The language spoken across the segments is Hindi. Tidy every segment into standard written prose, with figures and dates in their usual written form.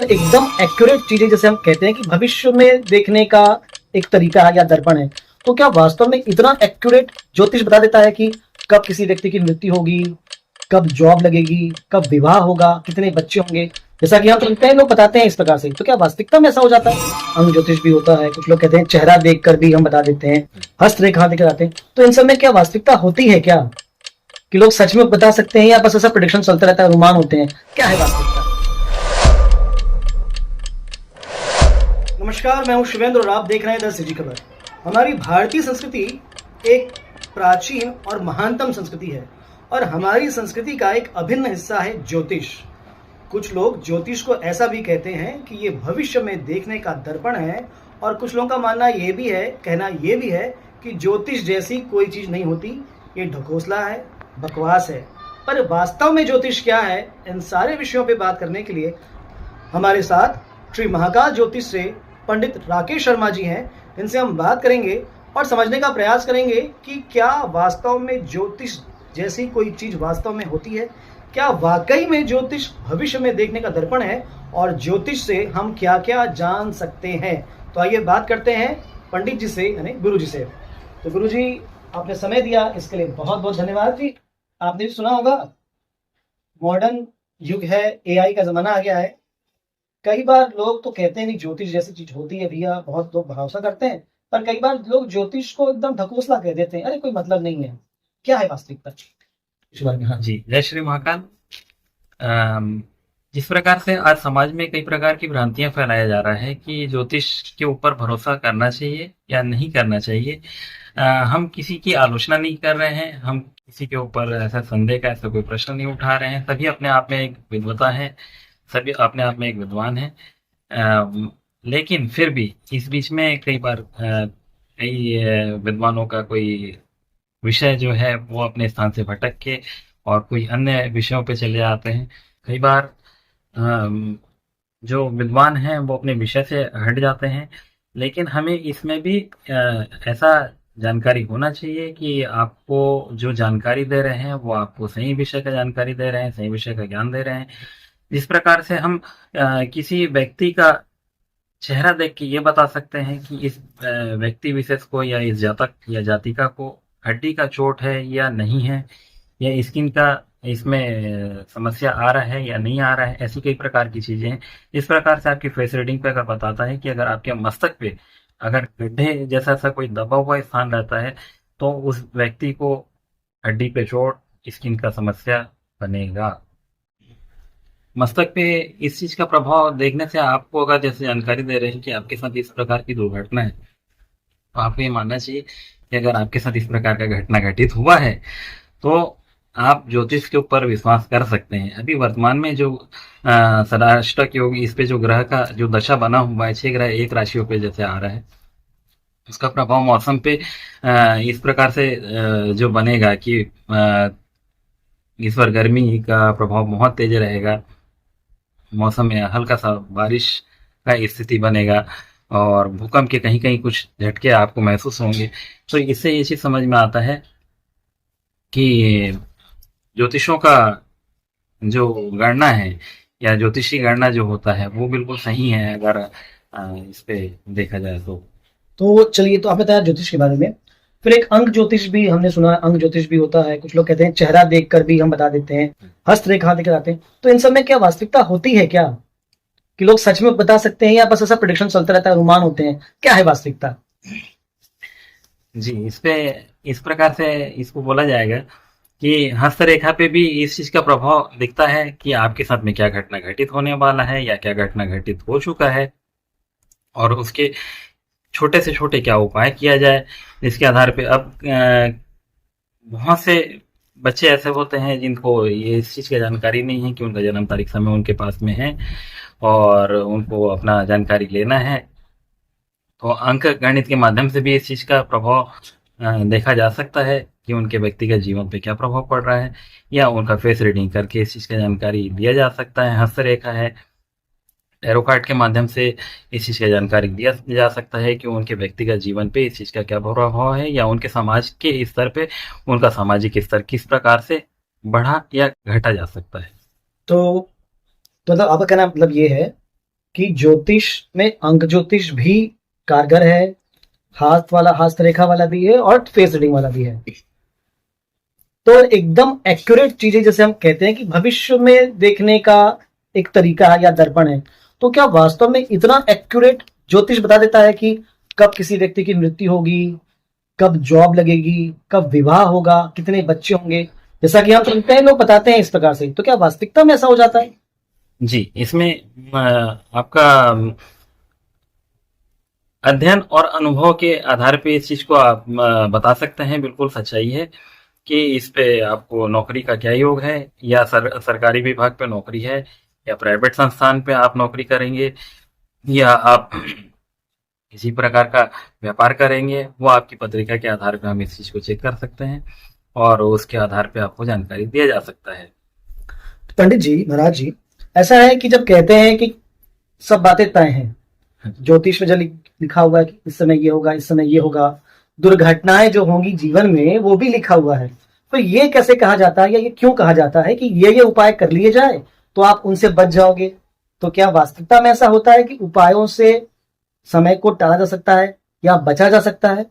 एकदम एक्यूरेट चीजें जैसे हम कहते हैं कि भविष्य में देखने का एक तरीका है या दर्पण है, तो क्या वास्तव में इतना एक्यूरेट ज्योतिष बता देता है कि कब किसी व्यक्ति की मृत्यु होगी, कब जॉब लगेगी, कब विवाह होगा, कितने बच्चे होंगे, जैसा कि हम सुनते हैं लोग बताते हैं इस प्रकार से, तो क्या वास्तविकता में ऐसा हो जाता है? अंग ज्योतिष भी होता है, कुछ लोग कहते हैं चेहरा देखकर भी हम बता देते हैं, हस्तरेखा दिखा जाते हैं, तो इन सब में क्या वास्तविकता होती है क्या? कि लोग सच में बता सकते हैं या बस ऐसा प्रेडिक्शन चलता रहता है, अनुमान होते हैं? क्या है वास्तविकता? नमस्कार, मैं हूं शिवेंद्र और आप देख रहे हैं 10 सिटी खबर। हमारी भारतीय संस्कृति एक प्राचीन और महानतम संस्कृति है और हमारी संस्कृति का एक अभिन्न हिस्सा है ज्योतिष। कुछ लोग ज्योतिष को ऐसा भी कहते हैं कि ये भविष्य में देखने का दर्पण है और कुछ लोगों का मानना ये भी है, कहना ये भी है कि ज्योतिष जैसी कोई चीज नहीं होती, ये ढकोसला है, बकवास है। पर वास्तव में ज्योतिष क्या है, इन सारे विषयों पे बात करने के लिए हमारे साथ श्री महाकाल ज्योतिष से पंडित राकेश शर्मा जी हैं। इनसे हम बात करेंगे और समझने का प्रयास करेंगे कि क्या वास्तव में ज्योतिष जैसी कोई चीज वास्तव में होती है, क्या वाकई में ज्योतिष भविष्य में देखने का दर्पण है और ज्योतिष से हम क्या क्या जान सकते हैं। तो आइए बात करते हैं पंडित जी से, यानी गुरु जी से। तो गुरु जी, आपने समय दिया, इसके लिए बहुत बहुत धन्यवाद जी। आपने भी सुना होगा, मॉडर्न युग है, एआई का जमाना आ गया है। कई बार लोग तो कहते हैं नहीं ज्योतिष जैसी चीज होती है भैया, बहुत लोग भरोसा करते हैं, पर कई बार लोग ज्योतिष को एकदम ढकोसला कह देते हैं, अरे कोई मतलब नहीं है। क्या है वास्तविकता इस बारे में? हाँ जी, जय श्री महाकाल। जिस प्रकार से आज समाज में कई प्रकार की भ्रांतियां फैलाया जा रहा है कि ज्योतिष के ऊपर भरोसा करना चाहिए या नहीं करना चाहिए, हम किसी की आलोचना नहीं कर रहे हैं, हम किसी के ऊपर ऐसा संदेह का ऐसा कोई प्रश्न नहीं उठा रहे हैं। सभी अपने आप में एक विद्वता है, सभी अपने आप में एक विद्वान है। लेकिन फिर भी इस बीच में कई बार कई विद्वानों का कोई विषय जो है वो अपने स्थान से भटक के और कोई अन्य विषयों पे चले जाते हैं। कई बार जो विद्वान हैं वो अपने विषय से हट जाते हैं, लेकिन हमें इसमें भी ऐसा जानकारी होना चाहिए कि आपको जो जानकारी दे रहे हैं वो आपको सही विषय का जानकारी दे रहे हैं, सही विषय का ज्ञान दे रहे हैं। जिस प्रकार से हम किसी व्यक्ति का चेहरा देख के ये बता सकते हैं कि इस व्यक्ति विशेष को या इस जातक या जातिका को हड्डी का चोट है या नहीं है, या स्किन का इसमें समस्या आ रहा है या नहीं आ रहा है, ऐसी कई प्रकार की चीजें हैं। इस प्रकार से आपकी फेस रीडिंग पे अगर बताता है कि अगर आपके मस्तक पे अगर गड्ढे जैसा सा कोई दबा हुआ स्थान रहता है तो उस व्यक्ति को हड्डी पे चोट, स्किन का समस्या बनेगा। मस्तक पे इस चीज का प्रभाव देखने से आपको अगर जैसे जानकारी दे रहे हैं कि आपके साथ इस प्रकार की दुर्घटना है, तो आपको ये मानना चाहिए कि अगर आपके साथ इस प्रकार का घटना घटित हुआ है तो आप ज्योतिष के ऊपर विश्वास कर सकते हैं। अभी वर्तमान में जो सदाष्टक योग, इस पे जो ग्रह का जो दशा बना हुआ है, 6 ग्रह एक राशियों पे जैसे आ रहा है, उसका प्रभाव मौसम पे इस प्रकार से जो बनेगा कि इस बार गर्मी का प्रभाव बहुत तेज रहेगा, मौसम में हल्का सा बारिश का स्थिति बनेगा और भूकंप के कहीं कहीं कुछ झटके आपको महसूस होंगे। तो इससे ये चीज समझ में आता है कि ज्योतिषों का जो गणना है या ज्योतिषी गणना जो होता है वो बिल्कुल सही है, अगर इस पे देखा जाए तो चलिए, तो आपने बताया ज्योतिष के बारे में, फिर एक अंग ज्योतिष भी हमने सुना, अंग ज्योतिष भी होता है। कुछ लोग कहते हैं चेहरा देखकर भी हम बता देते हैं, हस्तरेखा दिखा जाते हैं, तो इन सब में क्या वास्तविकता होती है क्या? कि लोग सच में बता सकते हैं या बस ऐसा प्रेडिक्शन चलता रहता है, अनुमान होते हैं? क्या है वास्तविकता? जी, इस पे इस प्रकार से इसको बोला जाएगा कि हस्तरेखा पे भी इस चीज का प्रभाव दिखता है कि आपके साथ में क्या घटना घटित होने वाला है या क्या घटना घटित हो चुका है, और उसके छोटे से छोटे क्या उपाय किया जाए, इसके आधार पे। अब बहुत से बच्चे ऐसे होते हैं जिनको ये इस चीज़ की जानकारी नहीं है कि उनका जन्म तारीख समय उनके पास में है और उनको अपना जानकारी लेना है, तो अंक गणित के माध्यम से भी इस चीज़ का प्रभाव देखा जा सकता है कि उनके व्यक्तिगत जीवन पे क्या प्रभाव पड़ रहा है, या उनका फेस रीडिंग करके इस चीज़ का जानकारी दिया जा सकता है। हस्तरेखा है, टैरो कार्ड के माध्यम से इस चीज़ का जानकारी दिया जा सकता है कि उनके व्यक्तिगत जीवन पे इस चीज़ का क्या प्रभाव है, या उनके समाज के स्तर पे उनका सामाजिक स्तर किस प्रकार से बढ़ा या घटा जा सकता है। तो मतलब आपका कहना मतलब ये है कि ज्योतिष में अंक ज्योतिष भी कारगर है, हस्त रेखा वाला भी है और फेस रीडिंग वाला भी है। तो एकदम एक्यूरेट चीजें जैसे हम कहते हैं कि भविष्य में देखने का एक तरीका है या दर्पण है, तो क्या वास्तव में इतना एक्यूरेट ज्योतिष बता देता है कि कब किसी व्यक्ति की मृत्यु होगी, कब जॉब लगेगी, कब विवाह होगा, कितने बच्चे होंगे, जैसा कि हम सुनते हैं लोग बताते हैं इस प्रकार से, तो क्या वास्तविकता में ऐसा हो जाता है? जी, इसमें आपका अध्ययन और अनुभव के आधार पे इस चीज को आप बता सकते हैं। बिल्कुल सच्चाई है कि इस पे आपको नौकरी का क्या योग है, या सरकारी विभाग पे नौकरी है, या प्राइवेट संस्थान पे आप नौकरी करेंगे, या आप किसी प्रकार का व्यापार करेंगे, वो आपकी पत्रिका के आधार पे हम इस चीज को चेक कर सकते हैं और उसके आधार पे आपको जानकारी दिया जा सकता है। पंडित जी, महाराज जी, ऐसा है कि जब कहते हैं कि सब बातें तय हैं, ज्योतिष में जो लिखा हुआ है कि इस समय ये होगा, इस समय ये होगा, दुर्घटनाएं जो होंगी जीवन में वो भी लिखा हुआ है, तो ये कैसे कहा जाता है या ये क्यों कहा जाता है कि ये उपाय कर लिए जाए तो आप उनसे बच जाओगे? तो क्या वास्तविकता में ऐसा होता है कि उपायों से समय को टाला जा सकता है या बचा जा सकता है?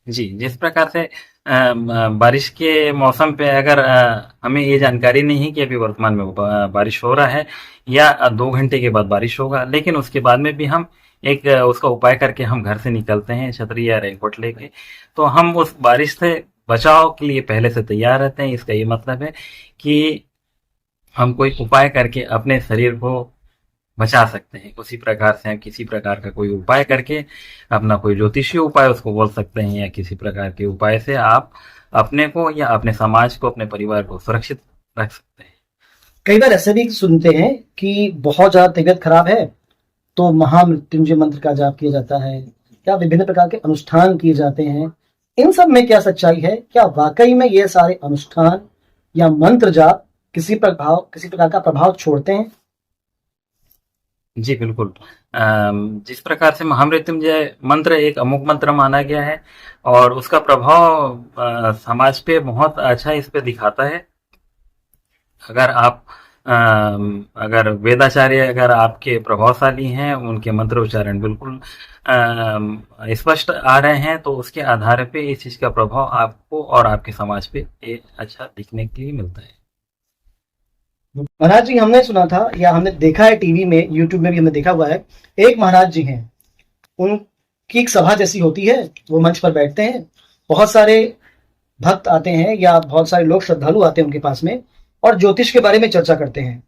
जी, जिस प्रकार से बारिश के मौसम पे अगर हमें ये जानकारी नहीं है कि अभी वर्तमान में बारिश हो रहा है या 2 घंटे के बाद बारिश होगा, लेकिन उसके बाद में भी हम एक उसका उपाय करके हम घर से निकलते हैं छतरी या रेनकोट लेके, तो हम उस बारिश से बचाव के लिए पहले से तैयार रहते हैं। इसका ये मतलब है कि हम कोई उपाय करके अपने शरीर को बचा सकते हैं। उसी प्रकार से हम किसी प्रकार का कोई उपाय करके अपना कोई ज्योतिषीय उपाय उसको बोल सकते हैं, या किसी प्रकार के उपाय से आप अपने को या अपने समाज को, अपने परिवार को सुरक्षित रख सकते हैं। कई बार ऐसे भी सुनते हैं कि बहुत ज्यादा तबीयत खराब है तो महामृत्युंजय मंत्र का जाप किया जाता है या विभिन्न प्रकार के अनुष्ठान किए जाते हैं। इन सब में क्या सच्चाई है? क्या वाकई में ये सारे अनुष्ठान या मंत्र जाप किसी प्रकार का प्रभाव छोड़ते हैं? जी बिल्कुल। जिस प्रकार से महामृत्युंजय मंत्र एक अमुक मंत्र माना गया है और उसका प्रभाव समाज पे बहुत अच्छा इस पे दिखाता है। अगर आप अगर वेदाचार्य अगर आपके प्रभावशाली हैं, उनके मंत्र उच्चारण बिल्कुल स्पष्ट आ रहे हैं, तो उसके आधार पे इस चीज का प्रभाव आपको और आपके समाज पे ये अच्छा दिखने के लिए मिलता है। महाराज जी, हमने सुना था या हमने देखा है टीवी में, यूट्यूब में भी हमने देखा हुआ है, एक महाराज जी हैं, उनकी एक सभा जैसी होती है, वो मंच पर बैठते हैं, बहुत सारे भक्त आते हैं या बहुत सारे लोग श्रद्धालु आते हैं उनके पास में और ज्योतिष के बारे में चर्चा करते हैं।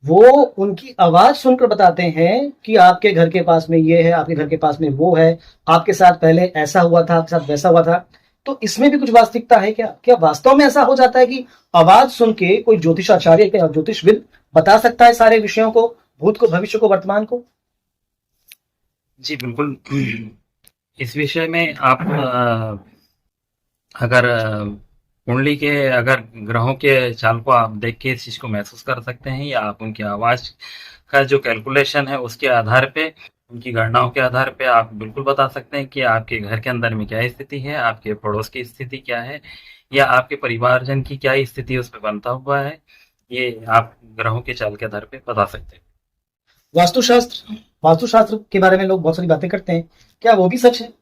वो उनकी आवाज सुनकर बताते हैं कि आपके घर के पास में ये है, आपके घर के पास में वो है, आपके साथ पहले ऐसा हुआ था, आपके साथ वैसा हुआ था। तो इसमें भी कुछ वास्तविकता है क्या? क्या वास्तव में ऐसा हो जाता है कि आवाज सुन के कोई ज्योतिषाचार्य या ज्योतिषविद बता सकता है सारे विषयों को, भूत को, भविष्य को, वर्तमान को? जी बिल्कुल। इस विषय में आप अगर कुंडली के अगर ग्रहों के चाल को आप देख के इस चीज को महसूस कर सकते हैं, या आप उनकी आवाज का जो कैलकुलेशन है उसके आधार पे, उनकी गणनाओं के आधार पे आप बिल्कुल बता सकते हैं कि आपके घर के अंदर में क्या स्थिति है, आपके पड़ोस की स्थिति क्या है, या आपके परिवारजन की क्या स्थिति उस पर बनता हुआ है। ये आप ग्रहों के चाल के आधार पे बता सकते हैं। वास्तुशास्त्र के बारे में लोग बहुत सारी बातें करते हैं, क्या वो भी सच है?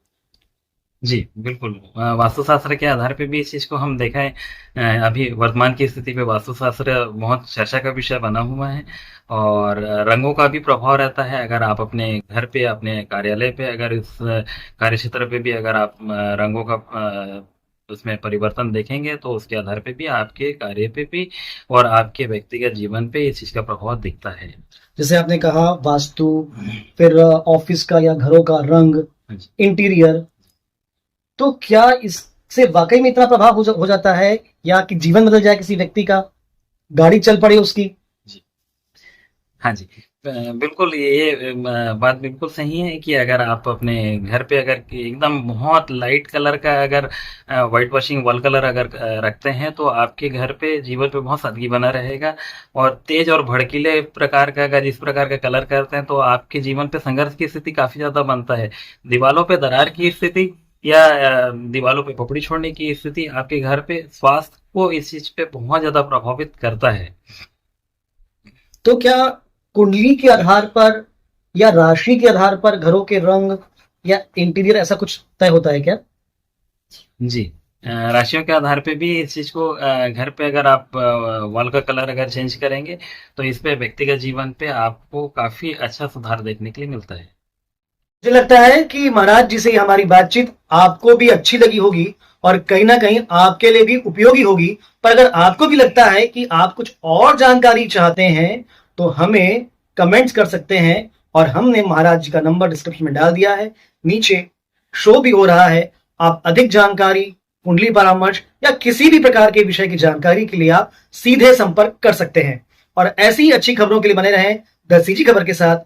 जी बिल्कुल। वास्तुशास्त्र के आधार पे भी इस चीज को हम देखा है। अभी वर्तमान की स्थिति पे वास्तुशास्त्र बहुत चर्चा का विषय बना हुआ है, और रंगों का भी प्रभाव रहता है। अगर आप अपने घर पे, अपने कार्यालय पे, अगर इस कार्य क्षेत्र पे भी अगर आप रंगों का उसमें परिवर्तन देखेंगे, तो उसके आधार पे भी आपके कार्य पे भी और आपके व्यक्तिगत जीवन पे इस चीज का प्रभाव दिखता है। जैसे आपने कहा वास्तु, फिर ऑफिस का या घरों का रंग, इंटीरियर, तो क्या इससे वाकई में इतना प्रभाव हो जाता है, या कि जीवन बदल जाए किसी व्यक्ति का, गाड़ी चल पड़े उसकी? जी हाँ जी, बिल्कुल ये बात बिल्कुल सही है कि अगर आप अपने घर पे अगर एकदम बहुत लाइट कलर का अगर व्हाइट वॉशिंग वॉल कलर अगर रखते हैं, तो आपके घर पे जीवन पे बहुत सादगी बना रहेगा। और तेज और भड़कीले प्रकार का अगर इस प्रकार का कलर करते हैं, तो आपके जीवन पे संघर्ष की स्थिति काफी ज्यादा बनता है। दीवालों पे दरार की स्थिति या दीवालों पे पपड़ी छोड़ने की स्थिति आपके घर पे स्वास्थ्य को इस चीज पे बहुत ज्यादा प्रभावित करता है। तो क्या कुंडली के आधार पर या राशि के आधार पर घरों के रंग या इंटीरियर ऐसा कुछ तय होता है क्या? जी। राशियों के आधार पे भी इस चीज को घर पे अगर आप वॉल का कलर अगर चेंज करेंगे तो इस पे व्यक्तिगत जीवन पे आपको काफी अच्छा सुधार देखने के लिए मिलता है। मुझे लगता है कि महाराज जी से हमारी बातचीत आपको भी अच्छी लगी होगी और कहीं ना कहीं आपके लिए भी उपयोगी होगी। पर अगर आपको भी लगता है कि आप कुछ और जानकारी चाहते हैं तो हमें कमेंट्स कर सकते हैं, और हमने महाराज जी का नंबर डिस्क्रिप्शन में डाल दिया है, नीचे शो भी हो रहा है। आप अधिक जानकारी, कुंडली परामर्श या किसी भी प्रकार के विषय की जानकारी के लिए आप सीधे संपर्क कर सकते हैं। और ऐसी ही अच्छी खबरों के लिए बने रहें द सीजी खबर के साथ।